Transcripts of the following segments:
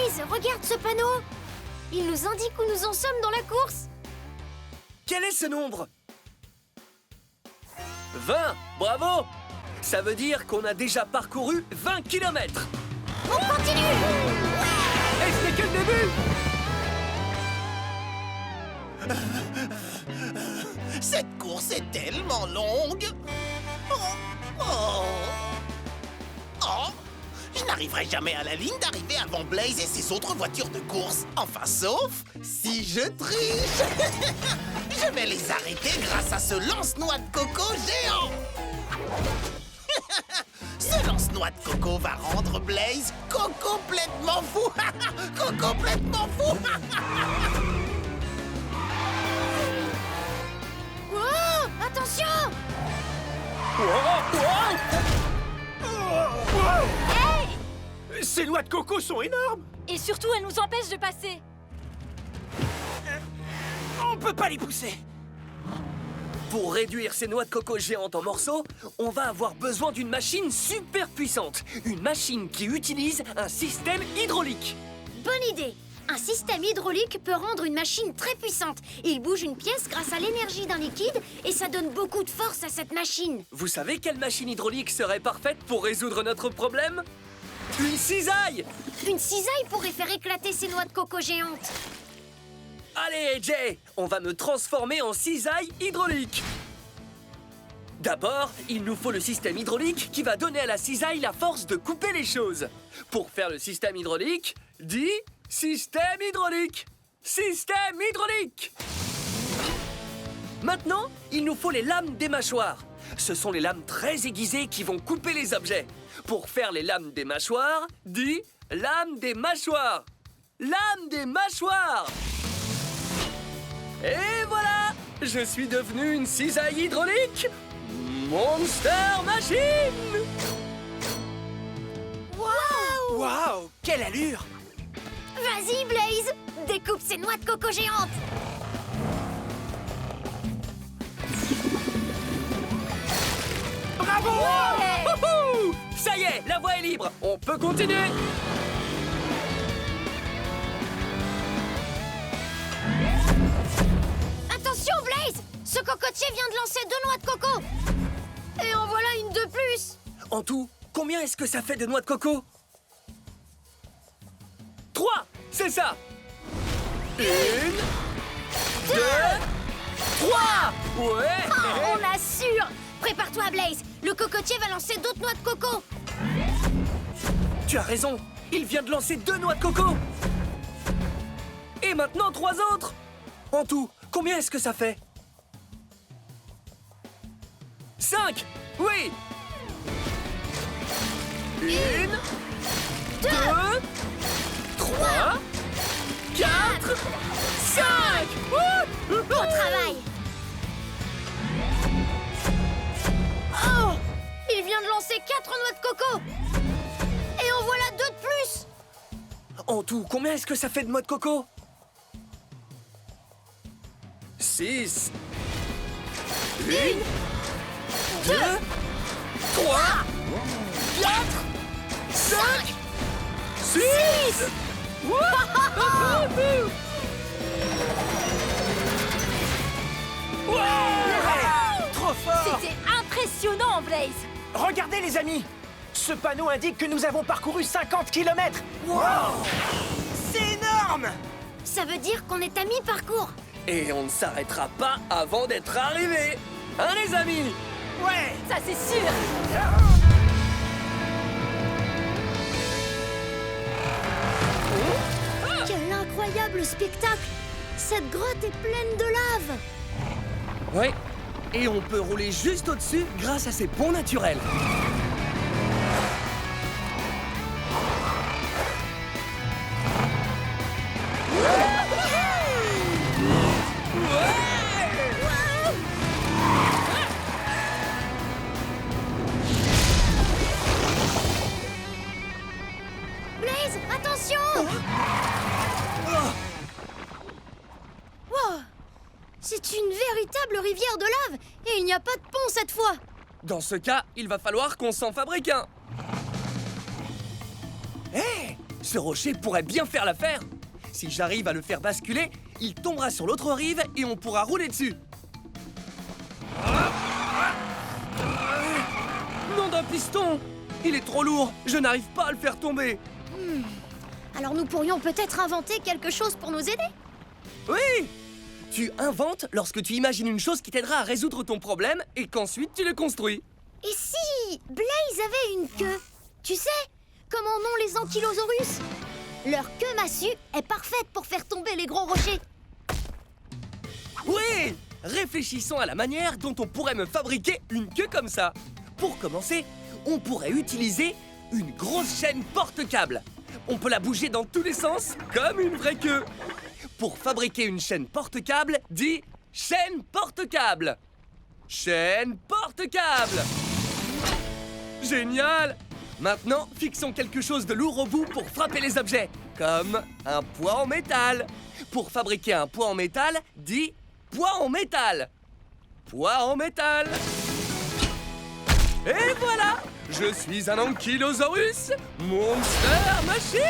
Blaze, regarde ce panneau. Il nous indique où nous en sommes dans la course. Quel est ce nombre? 20, bravo! Ça veut dire qu'on a déjà parcouru 20 km. On continue. Et ce n'est que le début! Cette course est tellement longue. Oh, je n'arriverai jamais à la ligne d'arrivée avant Blaze et ses autres voitures de course. Enfin, sauf si je triche. Je vais les arrêter grâce à ce lance-noix de coco géant. Ce lance-noix de coco va rendre Blaze complètement fou. Complètement fou. Wow, attention. Hey! Ces noix de coco sont énormes! Et surtout, elle nous empêche de passer. On peut pas les pousser! Pour réduire ces noix de coco géantes en morceaux, on va avoir besoin d'une machine super puissante. Une machine qui utilise un système hydraulique. Bonne idée. Un système hydraulique peut rendre une machine très puissante. Il bouge une pièce grâce à l'énergie d'un liquide et ça donne beaucoup de force à cette machine. Vous savez quelle machine hydraulique serait parfaite pour résoudre notre problème? Une cisaille! Une cisaille pourrait faire éclater ces noix de coco géantes. Allez, AJ, on va me transformer en cisaille hydraulique. D'abord, il nous faut le système hydraulique qui va donner à la cisaille la force de couper les choses. Pour faire le système hydraulique, dis système hydraulique. Système hydraulique. Maintenant, il nous faut les lames des mâchoires. Ce sont les lames très aiguisées qui vont couper les objets. Pour faire les lames des mâchoires, dis lame des mâchoires. Lame des mâchoires. Et voilà! Je suis devenu une cisaille hydraulique Monster Machine! Waouh! Waouh! Quelle allure! Vas-y, Blaze! Découpe ces noix de coco géantes! Bravo! Ouais! Wouhou! Ça y est, la voie est libre! On peut continuer! Attention, Blaze! Ce cocotier vient de lancer 2 noix de coco! Et en voilà une de plus! En tout, combien est-ce que ça fait de noix de coco? 3! C'est ça! 1, 2, 3! Ouais! Oh, on assure! Prépare-toi, Blaze! Le cocotier va lancer d'autres noix de coco! Tu as raison! Il vient de lancer 2 noix de coco! Et maintenant 3 autres! En tout, combien est-ce que ça fait? 5! Oui! 1, 2, 3, 4, 5! Bon travail! Oh! Il vient de lancer 4 noix de coco! Et en voilà 2 de plus! En tout, combien est-ce que ça fait de noix de coco? 6. 1, 2, 3, 4, 5, 6! Trop fort! C'était impressionnant, Blaze. Regardez les amis! Ce panneau indique que nous avons parcouru 50 km! Wow! C'est énorme! Ça veut dire qu'on est à mi-parcours! Et on ne s'arrêtera pas avant d'être arrivé! Hein, les amis? Ouais! Ça, c'est sûr. Quel incroyable spectacle! Cette grotte est pleine de lave! Ouais. Et on peut rouler juste au-dessus grâce à ces ponts naturels. Blaze, attention! Wow! C'est une véritable rivière de lave et il n'y a pas de pont cette fois! Dans ce cas, il va falloir qu'on s'en fabrique un. Hé! Ce rocher pourrait bien faire l'affaire. Si j'arrive à le faire basculer, il tombera sur l'autre rive et on pourra rouler dessus. Nom d'un piston! Il est trop lourd, je n'arrive pas à le faire tomber. Alors nous pourrions peut-être inventer quelque chose pour nous aider. Oui! Tu inventes lorsque tu imagines une chose qui t'aidera à résoudre ton problème et qu'ensuite tu le construis. Et si Blaze avait une queue? Tu sais, comme en ont les ankylosaurus. Leur queue massue est parfaite pour faire tomber les gros rochers. Oui! Réfléchissons à la manière dont on pourrait me fabriquer une queue comme ça. Pour commencer, on pourrait utiliser une grosse chaîne porte-câble. On peut la bouger dans tous les sens, comme une vraie queue. Pour fabriquer une chaîne porte-câble, dis chaîne porte-câble. Chaîne porte-câble. Génial! Maintenant, fixons quelque chose de lourd au bout pour frapper les objets, comme un poids en métal. Pour fabriquer un poids en métal, dis poids en métal. Poids en métal. Et voilà! Je suis un ankylosaurus Monster Machine!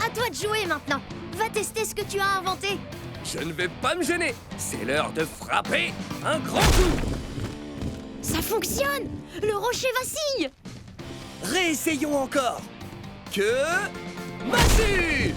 À toi de jouer maintenant. Va tester ce que tu as inventé. Je ne vais pas me gêner. C'est l'heure de frapper un grand coup. Ça fonctionne! Le rocher vacille! Réessayons encore. Que massue!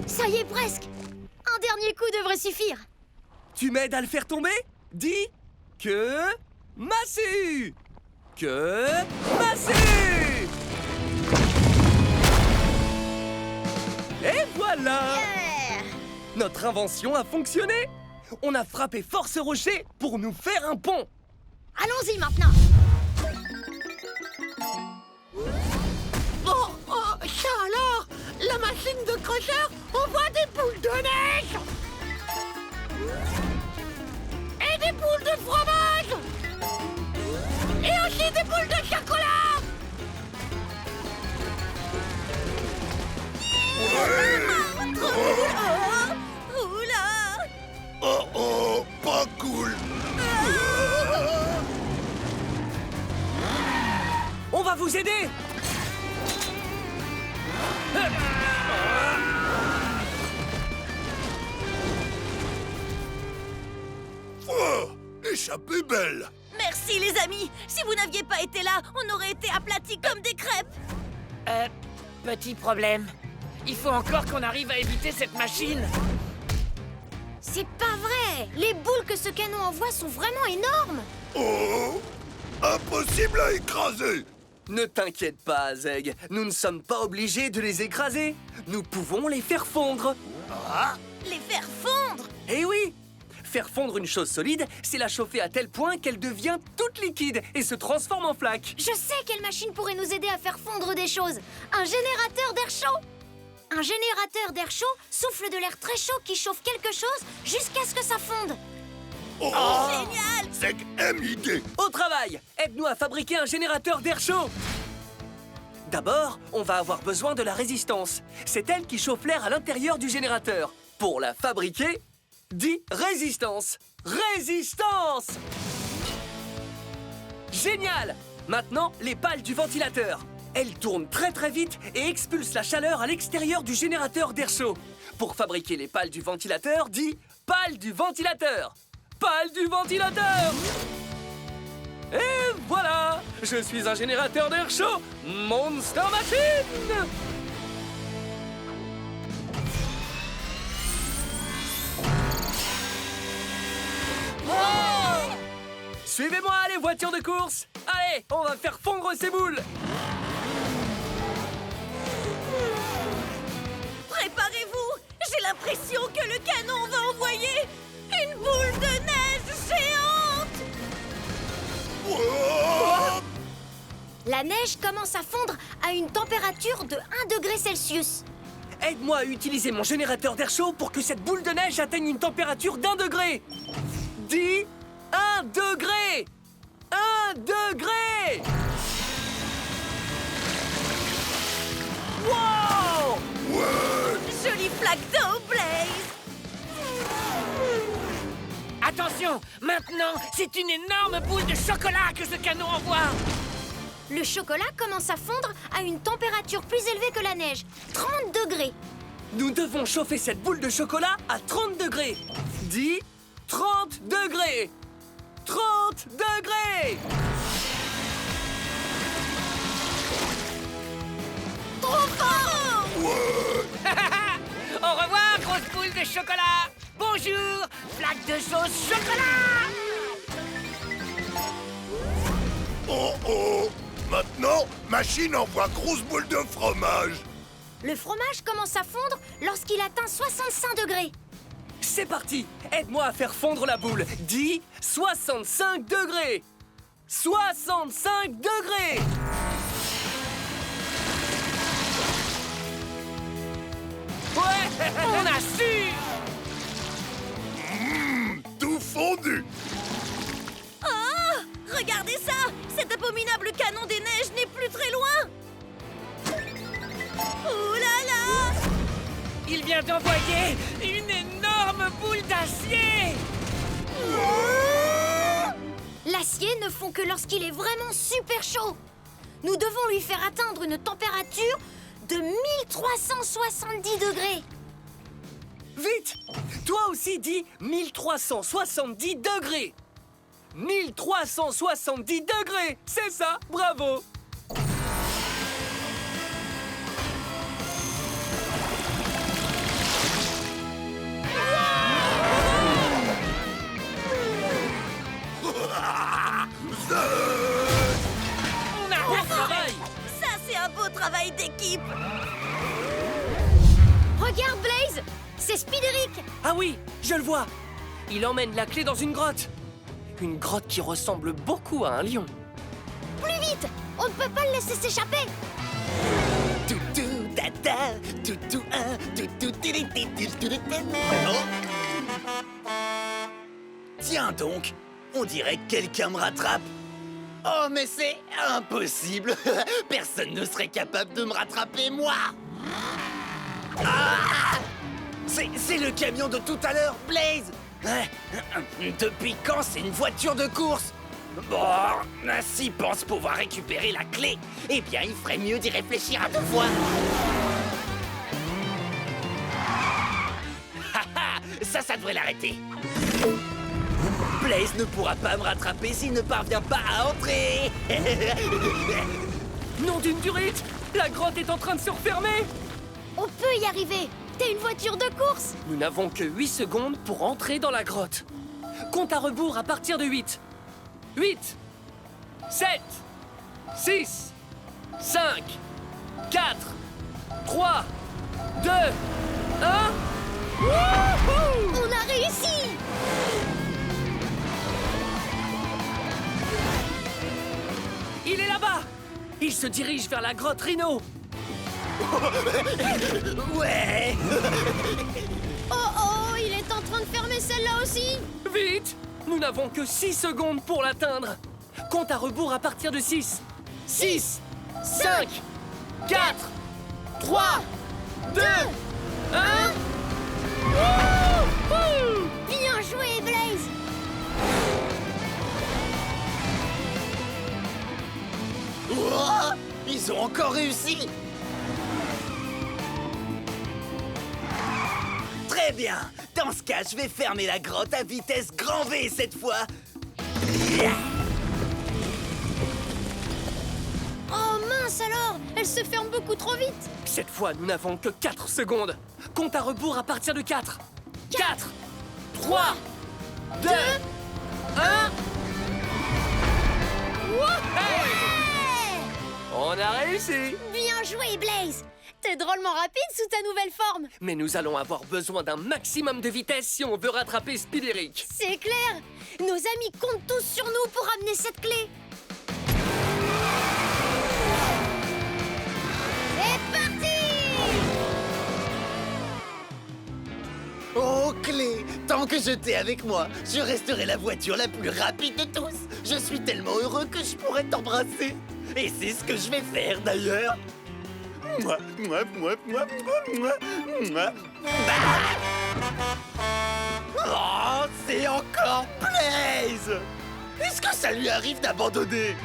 Ça y est presque! Un dernier coup devrait suffire. Tu m'aides à le faire tomber? Dis que massue! Que massue! Et voilà! Yeah! Notre invention a fonctionné! On a frappé fort ce rocher pour nous faire un pont! Allons-y maintenant! Ça alors? La machine de crocheur envoie des boules de neige! Et des boules de fromage! Et aussi des boules de chocolat! Oula! Oh oh, pas cool. On va vous aider! Oh, échappée belle. Merci les amis! Si vous n'aviez pas été là, on aurait été aplatis comme des crêpes! Petit problème. Il faut encore qu'on arrive à éviter cette machine. C'est pas vrai! Les boules que ce canon envoie sont vraiment énormes! Oh, impossible à écraser. Ne t'inquiète pas, Zeg. Nous ne sommes pas obligés de les écraser. Nous pouvons les faire fondre. Les faire fondre! Eh oui! Faire fondre une chose solide, c'est la chauffer à tel point qu'elle devient toute liquide et se transforme en flaque. Je sais quelle machine pourrait nous aider à faire fondre des choses! Un générateur d'air chaud! Un générateur d'air chaud souffle de l'air très chaud qui chauffe quelque chose jusqu'à ce que ça fonde! Oh, Génial! Zeg aime l'idée. Au travail! Aide-nous à fabriquer un générateur d'air chaud! D'abord, on va avoir besoin de la résistance. C'est elle qui chauffe l'air à l'intérieur du générateur. Pour la fabriquer, dis résistance! Résistance! Génial! Maintenant, les pales du ventilateur. Elles tournent très très vite et expulsent la chaleur à l'extérieur du générateur d'air chaud. Pour fabriquer les pales du ventilateur, dis pales du ventilateur! Pales du ventilateur! Et voilà! Je suis un générateur d'air chaud, Monster Machine! Oh! Suivez-moi, les voitures de course! Allez, on va faire fondre ces boules! Préparez-vous! J'ai l'impression que le canon va envoyer une boule de neige géante! Oh, La neige commence à fondre à une température de 1 degré Celsius. Aide-moi à utiliser mon générateur d'air chaud pour que cette boule de neige atteigne une température d'1 degré! Dis 1 degré! 1 degré! Wow! ouais. Jolie flaque d'eau, Blaze! Attention! Maintenant, c'est une énorme boule de chocolat que ce canon envoie! Le chocolat commence à fondre à une température plus élevée que la neige, 30 degrés. Nous devons chauffer cette boule de chocolat à 30 degrés. Dis 30 degrés. 30 degrés. Trop fort! Au revoir, grosse boule de chocolat! Bonjour, flaque de sauce chocolat! Oh oh! Maintenant, machine envoie grosse boule de fromage. Le fromage commence à fondre lorsqu'il atteint 65 degrés. C'est parti. Aide-moi à faire fondre la boule. Dis 65 degrés. 65 degrés. Ouais, on a su! Tout fondu. Ah! Regardez ça! Cet abominable canon des neiges n'est plus très loin! Oh là là! Il vient d'envoyer une énorme boule d'acier! L'acier ne fond que lorsqu'il est vraiment super chaud. Nous devons lui faire atteindre une température de 1370 degrés. Vite. Toi aussi dis 1370 degrés. 1370 degrés. C'est ça. Bravo. On a bien travail! Ça, c'est un beau travail d'équipe! Regarde, Blaze, c'est Spideric. Ah oui, je le vois. Il emmène la clé dans une grotte. Une grotte qui ressemble beaucoup à un lion. Plus vite, on ne peut pas le laisser s'échapper. Toutou, tata, toutou, un, toutou, tili, tili, tili, tili. Oh. Tiens donc, on dirait que quelqu'un me rattrape. Oh, mais c'est impossible. Personne ne serait capable de me rattraper, moi. Ah! C'est le camion de tout à l'heure, Blaze. Depuis quand c'est une voiture de course? Bon, s'il pense pouvoir récupérer la clé, eh bien, il ferait mieux d'y réfléchir à 2 fois. Ça devrait l'arrêter. Blaze ne pourra pas me rattraper s'il ne parvient pas à entrer. Nom d'une durite. La grotte est en train de se refermer. On peut y arriver. T'es une voiture de course. Nous n'avons que 8 secondes pour entrer dans la grotte. Compte à rebours à partir de 8. 8, 7, 6, 5, 4, 3, 2, 1. On a réussi. Il est là-bas. Il se dirige vers la grotte Rhino. Ouais. Oh, il est en train de fermer celle-là aussi. Vite. Nous n'avons que 6 secondes pour l'atteindre. Compte à rebours à partir de 6. 6, 5, 4, 3, 2, 1. Bien joué, Blaze. Oh, ils ont encore réussi. Très bien. Dans ce cas, je vais fermer la grotte à vitesse grand V cette fois. Oh mince alors, elle se ferme beaucoup trop vite. Cette fois, nous n'avons que 4 secondes. Compte à rebours à partir de 4. 4, 3, 2, 1. On a réussi. Bien joué, Blaze. T'es drôlement rapide sous ta nouvelle forme. Mais nous allons avoir besoin d'un maximum de vitesse si on veut rattraper Spideric. C'est clair. Nos amis comptent tous sur nous pour amener cette clé. C'est parti! Oh, clé! Tant que je t'ai avec moi, je resterai la voiture la plus rapide de tous. Je suis tellement heureux que je pourrais t'embrasser. Et c'est ce que je vais faire d'ailleurs. Mouah, mouah, mouah, mouah, mouah, mouah, mouah. Bah. Oh, c'est encore Blaze! Est-ce que ça lui arrive d'abandonner?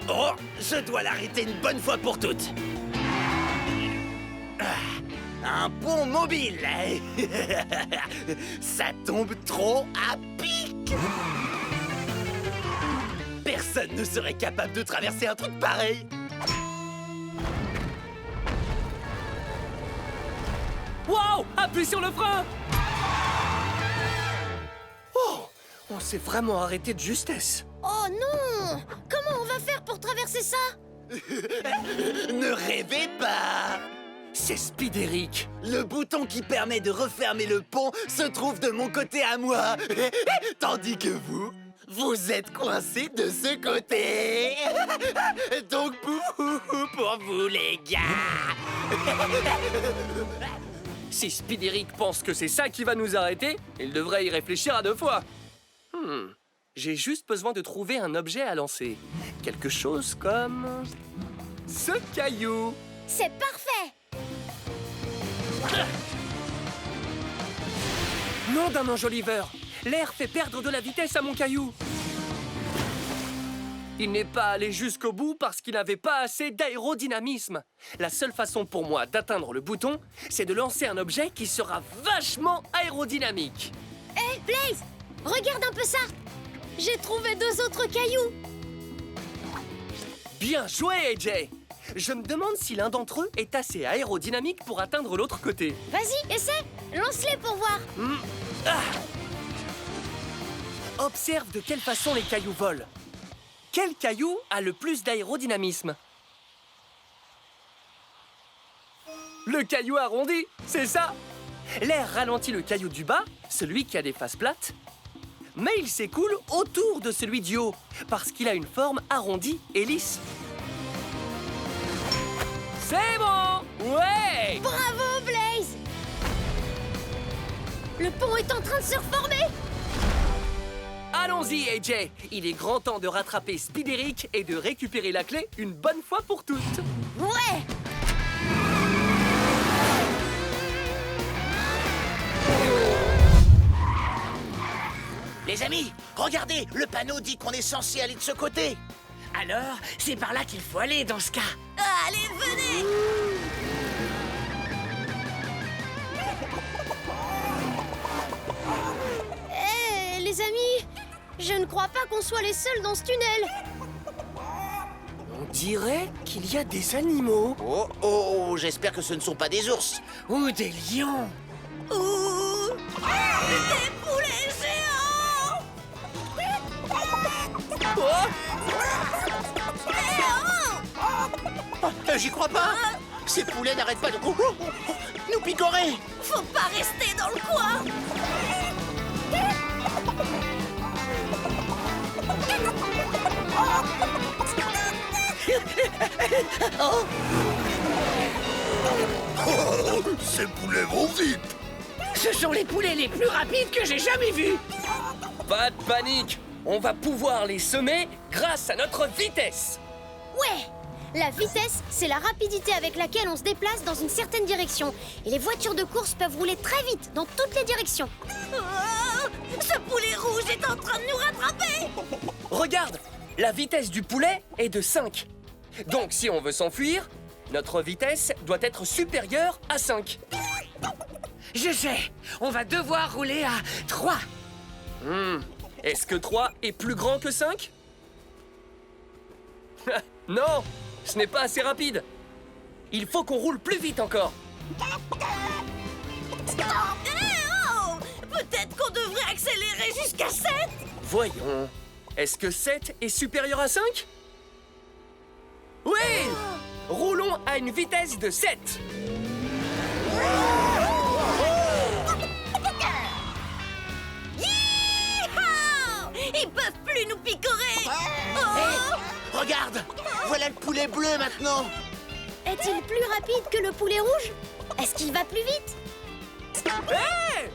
Oh, je dois l'arrêter une bonne fois pour toutes. Un pont mobile. Ça tombe trop à pic. Personne ne serait capable de traverser un truc pareil. Wow! Appuie sur le frein! Oh! On s'est vraiment arrêté de justesse. Oh non! Comment on va faire pour traverser ça? Ne rêvez pas. C'est Spideric. Le bouton qui permet de refermer le pont se trouve de mon côté à moi. Tandis que vous êtes coincés de ce côté. Donc, bouhou pour vous, les gars. Si Spideric pense que c'est ça qui va nous arrêter, il devrait y réfléchir à 2 fois. J'ai juste besoin de trouver un objet à lancer. Quelque chose comme... ce caillou. C'est parfait! Nom d'un enjoliveur! L'air fait perdre de la vitesse à mon caillou. Il n'est pas allé jusqu'au bout parce qu'il n'avait pas assez d'aérodynamisme. La seule façon pour moi d'atteindre le bouton, c'est de lancer un objet qui sera vachement aérodynamique. Hé, Blaze! Regarde un peu ça! J'ai trouvé 2 autres cailloux! Bien joué, AJ! Je me demande si l'un d'entre eux est assez aérodynamique pour atteindre l'autre côté. Vas-y, essaie! Lance-les pour voir! Observe de quelle façon les cailloux volent. Quel caillou a le plus d'aérodynamisme? Le caillou arrondi, c'est ça! L'air ralentit le caillou du bas, celui qui a des faces plates, mais il s'écoule autour de celui du haut, parce qu'il a une forme arrondie et lisse. C'est bon! Ouais! Bravo, Blaze! Le pont est en train de se reformer! Allons-y, AJ! Il est grand temps de rattraper Spideric et de récupérer la clé une bonne fois pour toutes. Ouais! Les amis, regardez, le panneau dit qu'on est censé aller de ce côté. Alors, c'est par là qu'il faut aller dans ce cas. Allez, venez! Hé, les amis! Je ne crois pas qu'on soit les seuls dans ce tunnel! On dirait qu'il y a des animaux. Oh, oh, j'espère que ce ne sont pas des ours. Ou des lions. Ouh! Des poulets géants! J'y crois pas. Ces poulets n'arrêtent pas de nous picorer. Faut pas rester dans le coin! Oh, ces poulets vont vite. Ce sont les poulets les plus rapides que j'ai jamais vus. Pas de panique, on va pouvoir les semer grâce à notre vitesse. Ouais! La vitesse, c'est la rapidité avec laquelle on se déplace dans une certaine direction. Et les voitures de course peuvent rouler très vite dans toutes les directions. Oh, ce poulet rouge est en train de nous rattraper! Regarde, la vitesse du poulet est de 5. Donc si on veut s'enfuir, notre vitesse doit être supérieure à 5. Je sais, on va devoir rouler à 3. Est-ce que 3 est plus grand que 5? Non, ce n'est pas assez rapide. Il faut qu'on roule plus vite encore. Eh oh! Peut-être qu'on devrait accélérer jusqu'à 7! Voyons, est-ce que 7 est supérieur à 5? Oui! Roulons à une vitesse de 7. Yeehaw! Ils peuvent plus nous picorer! Oh! Regarde, voilà le poulet bleu maintenant. Est-il plus rapide que le poulet rouge? Est-ce qu'il va plus vite? Hé!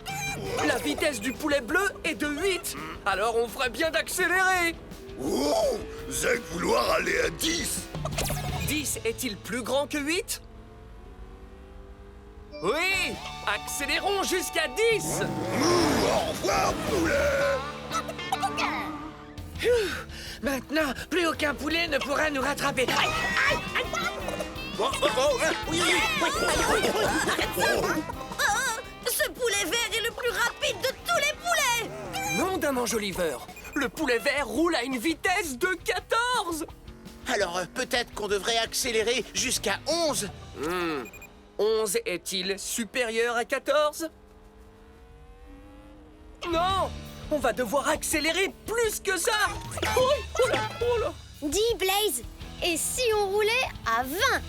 La vitesse du poulet bleu est de 8. Alors on ferait bien d'accélérer. Oh, Zeg vouloir aller à 10. 10 est-il plus grand que 8? Oui, accélérons jusqu'à 10. Au revoir, poulet. Maintenant, plus aucun poulet ne pourra nous rattraper. Aïe, aïe, aïe. Ce poulet vert est le plus rapide de tous les poulets! Nom d'un enjoliveur. Le poulet vert roule à une vitesse de 14. Alors peut-être qu'on devrait accélérer jusqu'à 11. 11 est-il supérieur à 14? Non! On va devoir accélérer plus que ça! Oh là, oh là! Dis, Blaze, et si on roulait à 20?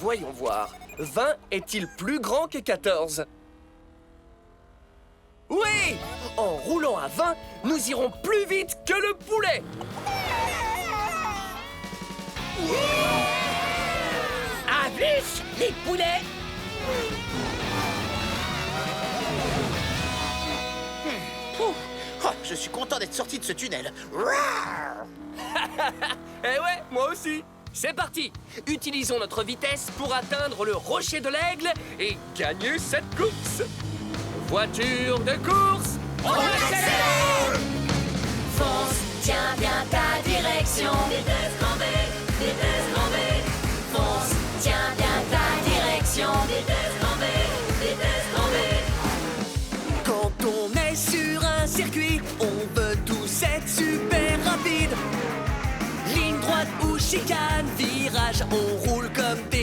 Voyons voir. 20 est-il plus grand que 14? Oui! En roulant à 20, nous irons plus vite que le poulet! À plus, les poulets. Oh, je suis content d'être sorti de ce tunnel. Eh ouais, moi aussi! C'est parti! Utilisons notre vitesse pour atteindre le rocher de l'aigle et gagner cette course! Voiture de course! On accélère. Fonce, tiens bien ta direction. Vitesse grand V, vitesse grand V. Fonce, tiens bien ta direction. Vitesse grand V, vitesse grand V. Quand on est sur un circuit, on veut tous être super rapide. Ligne droite ou chicane, virage, on roule comme des